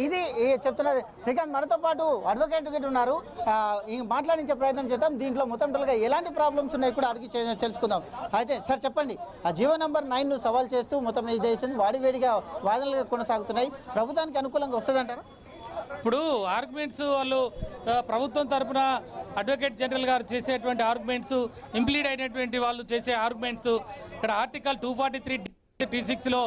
ఇది చెప్తున్నది శ్రీకాంత్. మనతో పాటు అడ్వకేట్ ఉన్నారు, మాట్లాడించే ప్రయత్నం చేద్దాం. దీంట్లో మొత్తం టోటల్గా ఎలాంటి ప్రాబ్లమ్స్ ఉన్నాయి కూడా అడిగి తెలుసుకుందాం. అయితే సార్ చెప్పండి, ఆ జీవో నెంబర్ 9 ను సవాల్ చేస్తూ మొత్తం ఇది వాడివేడిగా వాదనలు కొనసాగుతున్నాయి. ప్రభుత్వానికి అనుకూలంగా వస్తుందంటారా? ఇప్పుడు ఆర్గ్యుమెంట్స్ వాళ్ళు ప్రభుత్వం తరఫున అడ్వకేట్ జనరల్ గారు చేసేటువంటి ఆర్గ్యుమెంట్స్, ఇంప్లీడ్ అయినటువంటి వాళ్ళు చేసే ఆర్గ్యుమెంట్స్, ఇక్కడ ఆర్టికల్ 243(d)(6)లో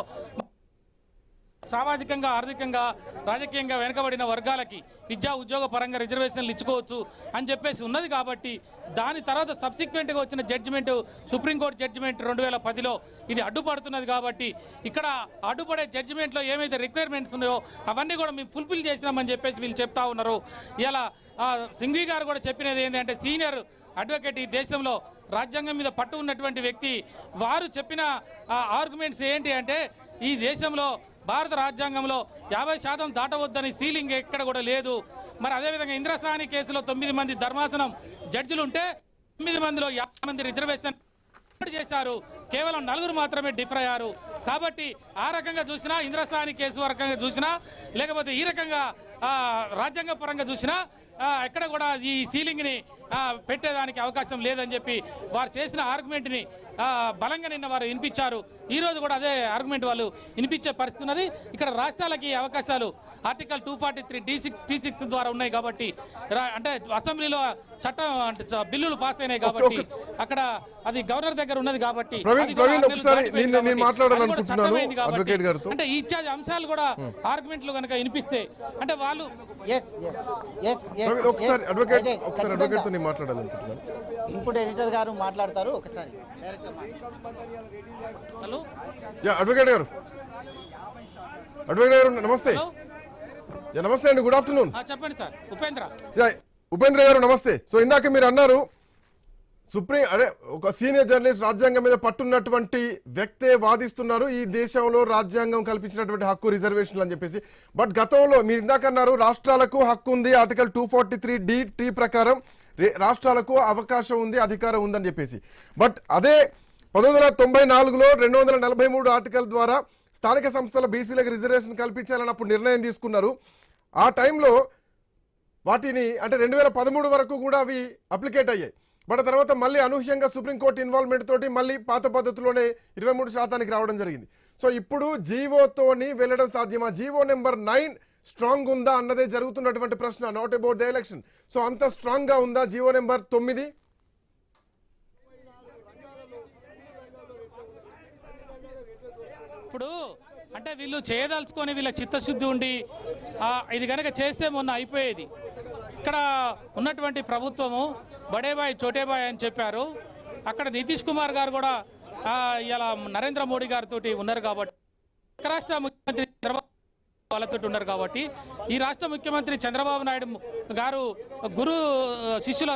సామాజికంగా, ఆర్థికంగా, రాజకీయంగా వెనుకబడిన వర్గాలకి విద్యా ఉద్యోగ పరంగా రిజర్వేషన్లు ఇచ్చుకోవచ్చు అని చెప్పేసి ఉన్నది. కాబట్టి దాని తర్వాత సబ్సిక్వెంట్గా వచ్చిన జడ్జిమెంట్, సుప్రీంకోర్టు జడ్జిమెంట్ 2010లో ఇది అడ్డుపడుతున్నది. కాబట్టి ఇక్కడ అడ్డుపడే జడ్జిమెంట్లో ఏమైతే రిక్వైర్మెంట్స్ ఉన్నాయో అవన్నీ కూడా మేము ఫుల్ఫిల్ చేసినామని చెప్పేసి వీళ్ళు చెప్తా ఉన్నారు. ఇలా సింఘ్వి గారు కూడా చెప్పినది ఏంటంటే, సీనియర్ అడ్వకేట్ ఈ దేశంలో రాజ్యాంగం మీద పట్టు ఉన్నటువంటి వ్యక్తి, వారు చెప్పిన ఆర్గ్యుమెంట్స్ ఏంటి అంటే, ఈ దేశంలో భారత రాజ్యాంగంలో 50% దాటవద్దని సీలింగ్ ఎక్కడ కూడా లేదు. మరి అదేవిధంగా ఇంద్రసాని కేసులో 9 మంది ధర్మాసనం జడ్జిలు ఉంటే 9 మందిలో 50 మంది రిజర్వేషన్ చేశారు, కేవలం 4 మాత్రమే డిఫర్ అయ్యారు. కాబట్టి ఆ రకంగా చూసినా, ఇంద్రస్థాని కేసు రకంగా చూసినా, లేకపోతే ఈ రకంగా రాజ్యాంగ పరంగా చూసినా ఎక్కడ కూడా ఈ సీలింగ్ని పెట్టేదానికి అవకాశం లేదని చెప్పి వారు చేసిన ఆర్గ్యుమెంట్ని బలంగా నిన్న వారు వినిపించారు. ఈరోజు కూడా అదే ఆర్గ్యుమెంట్ వాళ్ళు వినిపించే పరిస్థితి ఉన్నది. ఇక్కడ రాష్ట్రాలకి అవకాశాలు ఆర్టికల్ 243(d)(6) ద్వారా ఉన్నాయి. కాబట్టి అంటే అసెంబ్లీలో చట్టం అంటే బిల్లులు పాస్ అయినాయి కాబట్టి అక్కడ అది గవర్నర్ దగ్గర ఉన్నది. కాబట్టి అంటే ఈ ఇత్యాది అంశాలు కూడా ఆర్గ్యుమెంట్లు కనుక వినిపిస్తే అంటే వాళ్ళు ఇప్పుడు ఎడిటర్ గారు మాట్లాడతారు. ఒకసారి హలో అడ్వకేట్ గారు నమస్తే. నమస్తే అండి, గుడ్ ఆఫ్టర్నూన్. చెప్పండి సార్. ఉపేంద్ర గారు నమస్తే. సో ఇందాక మీరు అన్నారు ఒక సీనియర్ జర్నలిస్ట్ రాజ్యాంగం మీద పట్టున్నటువంటి వ్యక్తే వాదిస్తున్నారు ఈ దేశంలో రాజ్యాంగం కల్పించినటువంటి హక్కు రిజర్వేషన్లు అని చెప్పేసి. బట్ గతంలో మీరు ఇందాక అన్నారు రాష్ట్రాలకు హక్కు ఉంది, ఆర్టికల్ 243(d)(t) ప్రకారం రాష్ట్రాలకు అవకాశం ఉంది, అధికారం ఉందని చెప్పేసి. బట్ అదే 1994లో 243 ఆర్టికల్ ద్వారా స్థానిక సంస్థల బీసీలకు రిజర్వేషన్ కల్పించాలని అప్పుడు నిర్ణయం తీసుకున్నారు. ఆ టైంలో వాటిని అంటే 2013 వరకు కూడా అవి అప్లికేట్ అయ్యాయి. బట్ తర్వాత మళ్ళీ అనూహ్యంగా సుప్రీంకోర్టు ఇన్వాల్వ్మెంట్ తోటి మళ్ళీ పాత పద్ధతిలోనే 23% రావడం జరిగింది. సో ఇప్పుడు జీవోతోని వెళ్ళడం సాధ్యమా? జీవో నెంబర్ 9 స్ట్రాంగ్ ఉందా అన్నదే జరుగుతున్నటువంటి ప్రశ్న, not about the election. So అంత స్ట్రాంగ్ గా ఉందా జీవో నెంబర్ 9? ఇప్పుడు అంటే వీళ్ళు చేయదలుచుకొని వీళ్ళ చిత్తశుద్ధి ఉండి ఇది కనుక చేస్తే మొన్న అయిపోయేది. ఇక్కడ ఉన్నటువంటి ప్రభుత్వము బడేబాయ్ చోటేబాయ్ అని చెప్పారు. అక్కడ నితీష్ కుమార్ గారు కూడా ఇలా నరేంద్ర మోడీ గారితో ఉన్నారు. కాబట్టి రాష్ట్ర ముఖ్యమంత్రి చంద్రబాబు వాళ్ళతో ఉన్నారు. కాబట్టి ఈ రాష్ట్ర ముఖ్యమంత్రి చంద్రబాబు నాయుడు గారు గురు శిష్యుల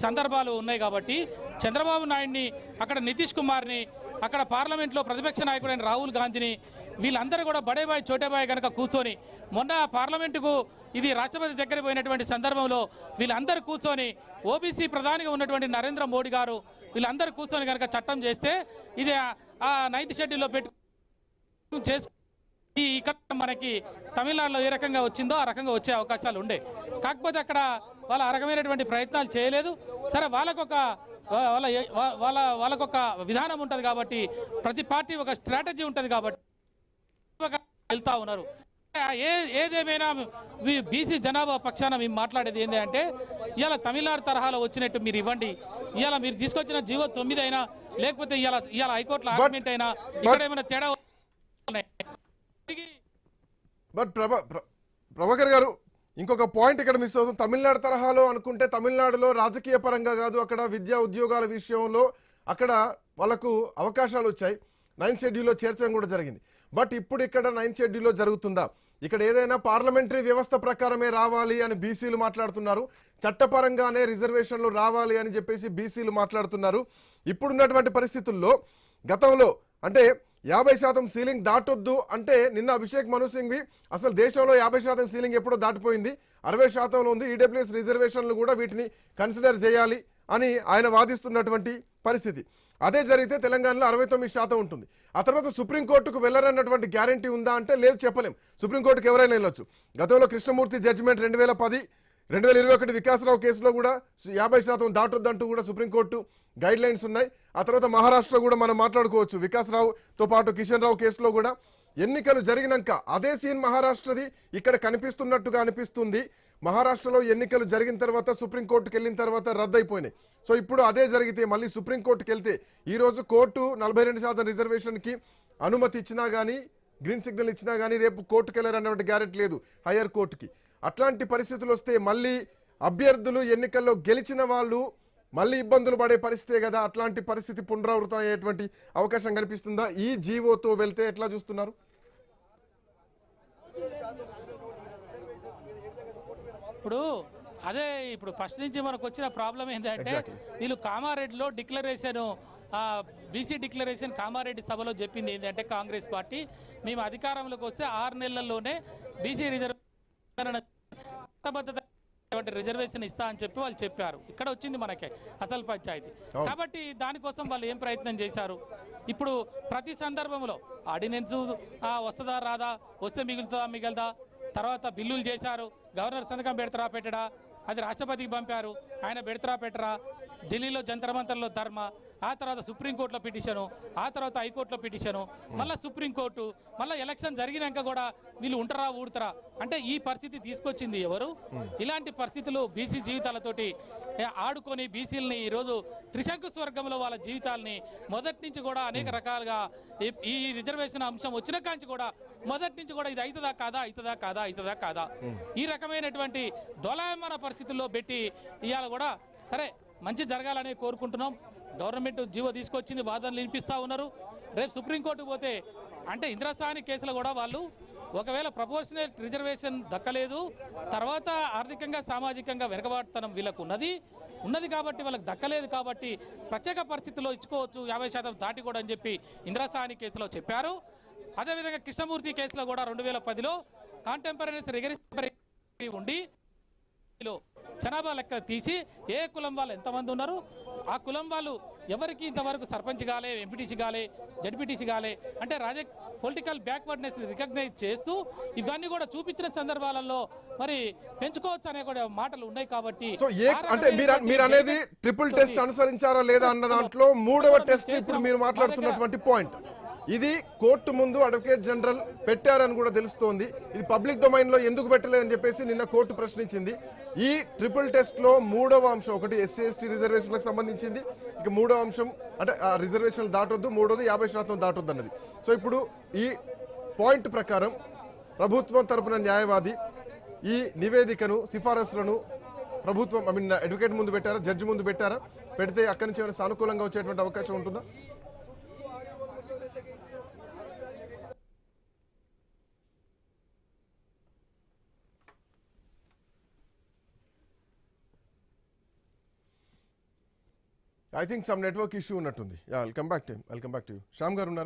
సందర్భాలు ఉన్నాయి. కాబట్టి చంద్రబాబు నాయుడిని, అక్కడ నితీష్ కుమార్ని, అక్కడ పార్లమెంట్లో ప్రతిపక్ష నాయకుడైన రాహుల్ గాంధీని, వీళ్ళందరూ కూడా బడేబాయ్ చోటేబాయ్ కనుక కూర్చొని మొన్న పార్లమెంటుకు ఇది రాష్ట్రపతి దగ్గర పోయినటువంటి సందర్భంలో వీళ్ళందరూ కూర్చొని ఓబీసీ ప్రధానిగా ఉన్నటువంటి నరేంద్ర మోడీ గారు వీళ్ళందరూ కూర్చొని కనుక చట్టం చేస్తే ఇది ఆ 9th షెడ్యూల్లో పెట్టు చేసు ఇక్కడ మనకి తమిళనాడులో ఏ రకంగా వచ్చిందో ఆ రకంగా వచ్చే అవకాశాలు ఉండే. కాకపోతే అక్కడ వాళ్ళ ఆ రకమైనటువంటి ప్రయత్నాలు చేయలేదు. సరే, వాళ్ళకొక విధానం ఉంటుంది. కాబట్టి ప్రతి పార్టీ ఒక స్ట్రాటజీ ఉంటుంది. కాబట్టి వెళ్తా ఉన్నారు. ఏదేమైనా బీసీ జనాభా పక్షాన మేము మాట్లాడేది ఏంటి అంటే, ఇవాళ తమిళనాడు తరహాలో వచ్చినట్టు మీరు ఇవ్వండి. ఇవాళ మీరు తీసుకొచ్చిన జీవో 9 అయినా, లేకపోతే ఇవాళ హైకోర్టులో ఆర్గ్యుమెంట్ అయినా ఇక్కడ ఏమైనా తేడా ఉన్నాయి. బట్ ప్రభాకర్ గారు, ఇంకొక పాయింట్ ఇక్కడ మిస్ అవుతుంది. తమిళనాడు తరహాలో అనుకుంటే తమిళనాడులో రాజకీయ పరంగా కాదు, అక్కడ విద్యా ఉద్యోగాల విషయంలో అక్కడ వాళ్ళకు అవకాశాలు వచ్చాయి. 9th షెడ్యూల్లో చేర్చడం కూడా జరిగింది. బట్ ఇప్పుడు ఇక్కడ 9th షెడ్యూల్లో జరుగుతుందా? ఇక్కడ ఏదైనా పార్లమెంటరీ వ్యవస్థ ప్రకారమే రావాలి అని బీసీలు మాట్లాడుతున్నారు, చట్టపరంగానే రిజర్వేషన్లు రావాలి అని చెప్పేసి బీసీలు మాట్లాడుతున్నారు. ఇప్పుడున్నటువంటి పరిస్థితుల్లో గతంలో అంటే 50% సీలింగ్ దాటొద్దు అంటే నిన్న అభిషేక్ మను సింఘ్వి అసలు దేశంలో 50% సీలింగ్ ఎప్పుడో దాటిపోయింది, 60%లో ఉంది. ఈడబ్ల్యూఎస్ రిజర్వేషన్లు కూడా వీటిని కన్సిడర్ చేయాలి అని ఆయన వాదిస్తున్నటువంటి పరిస్థితి. అదే జరిగితే తెలంగాణలో 69% ఉంటుంది. ఆ తర్వాత సుప్రీంకోర్టుకు వెళ్ళరన్నటువంటి గ్యారంటీ ఉందా అంటే లేదు, చెప్పలేం. సుప్రీంకోర్టుకు ఎవరైనా వెళ్ళొచ్చు. గతంలో కృష్ణమూర్తి జడ్జిమెంట్ 2010, 2021 వికాసరావు కేసులో కూడా 50% దాటొద్దంటూ కూడా సుప్రీంకోర్టు గైడ్ లైన్స్ ఉన్నాయి. ఆ తర్వాత మహారాష్ట్ర కూడా మనం మాట్లాడుకోవచ్చు. వికాసరావుతో పాటు కిషన్ రావు కేసులో కూడా ఎన్నికలు జరిగినాక అదే సీన్ మహారాష్ట్రది ఇక్కడ కనిపిస్తున్నట్టుగా అనిపిస్తుంది. మహారాష్ట్రలో ఎన్నికలు జరిగిన తర్వాత సుప్రీంకోర్టుకు వెళ్ళిన తర్వాత రద్దయిపోయినాయి. సో ఇప్పుడు అదే జరిగితే మళ్ళీ సుప్రీంకోర్టుకు వెళ్తే ఈరోజు కోర్టు 42% రిజర్వేషన్కి అనుమతి ఇచ్చినా కానీ, గ్రీన్ సిగ్నల్ ఇచ్చినా కానీ రేపు కోర్టుకు వెళ్ళారన్నటువంటి గ్యారెంటీ లేదు హయ్యర్ కోర్టుకి. అట్లాంటి పరిస్థితులు వస్తే మళ్ళీ అభ్యర్థులు ఎన్నికల్లో గెలిచిన వాళ్ళు మళ్ళీ ఇబ్బందులు పడే పరిస్థితే కదా. అట్లాంటి పరిస్థితి పునరావృతం అయ్యేటువంటి అవకాశం కనిపిస్తుందా? ఈ జీవోతో వెళ్తే ఎట్లా చూస్తున్నారు? ఇప్పుడు ఫస్ట్ నుంచి మనకు వచ్చిన ప్రాబ్లం ఏంటంటే వీళ్ళు కామారెడ్డిలో డిక్లరేషన్, బీసీ డిక్లరేషన్ కామారెడ్డి సభలో చెప్పింది ఏంటంటే కాంగ్రెస్ పార్టీ మేము అధికారంలోకి వస్తే 6 నెలల్లోనే బీసీ రిజర్వేషన్ ఇస్తా అని చెప్పి వాళ్ళు చెప్పారు. ఇక్కడ వచ్చింది మనకే అసలు పంచాయతీ. కాబట్టి దానికోసం వాళ్ళు ఏం ప్రయత్నం చేశారు? ఇప్పుడు ప్రతి సందర్భంలో ఆర్డినెన్స్ వస్తుందా రాదా, వస్తే మిగులుతుందా మిగలదా, తర్వాత బిల్లులు చేశారు, గవర్నర్ సంతకం పెడతారా పెట్టడా, అది రాష్ట్రపతికి పంపారు, ఆయన పెడతారా పెట్టరా, ఢిల్లీలో జంతర్ మంతర్లో ధర్మ, ఆ తర్వాత సుప్రీంకోర్టులో పిటిషను, ఆ తర్వాత హైకోర్టులో పిటిషను, మళ్ళీ సుప్రీంకోర్టు, మళ్ళీ ఎలక్షన్ జరిగినాక కూడా వీళ్ళు ఉంటారా ఊడతారా అంటే ఈ పరిస్థితి తీసుకొచ్చింది ఎవరు? ఇలాంటి పరిస్థితులు బీసీ జీవితాలతోటి ఆడుకొని బీసీలని ఈరోజు త్రిశంకు స్వర్గంలో వాళ్ళ జీవితాలని మొదటి నుంచి కూడా అనేక రకాలుగా ఈ రిజర్వేషన్ అంశం వచ్చిన కాంచి కూడా మొదటి నుంచి కూడా ఇది అవుతుందా కాదా, అవుతుందా కాదా, అవుతుందా కాదా, ఈ రకమైనటువంటి దోలాయమాన పరిస్థితుల్లో పెట్టి ఇవాళ కూడా సరే మంచి జరగాలని కోరుకుంటున్నాం. గవర్నమెంట్ జీవో తీసుకొచ్చింది, వాదనలు వినిపిస్తూ ఉన్నారు. రేపు సుప్రీంకోర్టుకు పోతే అంటే ఇంద్రసాని కేసులో కూడా వాళ్ళు ఒకవేళ ప్రపోర్షనల్ రిజర్వేషన్ దక్కలేదు, తర్వాత ఆర్థికంగా సామాజికంగా వెనకబాటుతనం వీళ్ళకు ఉన్నది కాబట్టి వాళ్ళకి దక్కలేదు కాబట్టి ప్రత్యేక పరిస్థితుల్లో ఇచ్చుకోవచ్చు 50% దాటి కూడా అని చెప్పి ఇంద్రసాని కేసులో చెప్పారు. అదేవిధంగా కృష్ణమూర్తి కేసులో కూడా 2010లో కాంటెంపరీస్ రిగరెన్స్ ఉండి జనాభా లెక్క తీసి ఏ కులం వాళ్ళు ఎంతమంది ఉన్నారు, ఆ కులం వాళ్ళు ఎవరికి ఇంతవరకు సర్పంచ్ కాలే, ఎంపీటీసీ కాలే, జడ్పీటీసీ కాలే అంటే పొలిటికల్ బ్యాక్వర్డ్నెస్ రికగ్నైజ్ చేస్తూ ఇవన్నీ కూడా చూపించిన సందర్భాలలో మరి పెంచుకోవచ్చు అనే కూడా మాటలు ఉన్నాయి. కాబట్టి సో అంటే మీరు అనేది ట్రిపుల్ టెస్ట్ అనుసరించారా లేదా అన్న దాంట్లో 3వ టెస్ట్ ఇప్పుడు మీరు మాట్లాడుతున్నటువంటి పాయింట్ ఇది కోర్టు ముందు అడ్వకేట్ జనరల్ పెట్టారని కూడా తెలుస్తోంది. ఇది పబ్లిక్ డొమైన్ లో ఎందుకు పెట్టలేదని చెప్పేసి నిన్న కోర్టు ప్రశ్నించింది. ఈ ట్రిపుల్ టెస్ట్ లో 3వ అంశం ఒకటి ఎస్సీ ఎస్టీ రిజర్వేషన్లకు సంబంధించింది, ఇక 3వ అంశం అంటే రిజర్వేషన్లు దాటొద్దు, 3వది 50% దాటొద్దు అన్నది. సో ఇప్పుడు ఈ పాయింట్ ప్రకారం ప్రభుత్వం తరపున న్యాయవాది ఈ నివేదికను సిఫారసులను ప్రభుత్వం అడ్వకేట్ ముందు పెట్టారా, జడ్జి ముందు పెట్టారా? పెడితే అక్కడి నుంచి ఏమైనా సానుకూలంగా వచ్చేటువంటి అవకాశం ఉంటుందా? I think some network issue ఉన్నట్టుంది. I'll come back to you. Shyam garu unnara?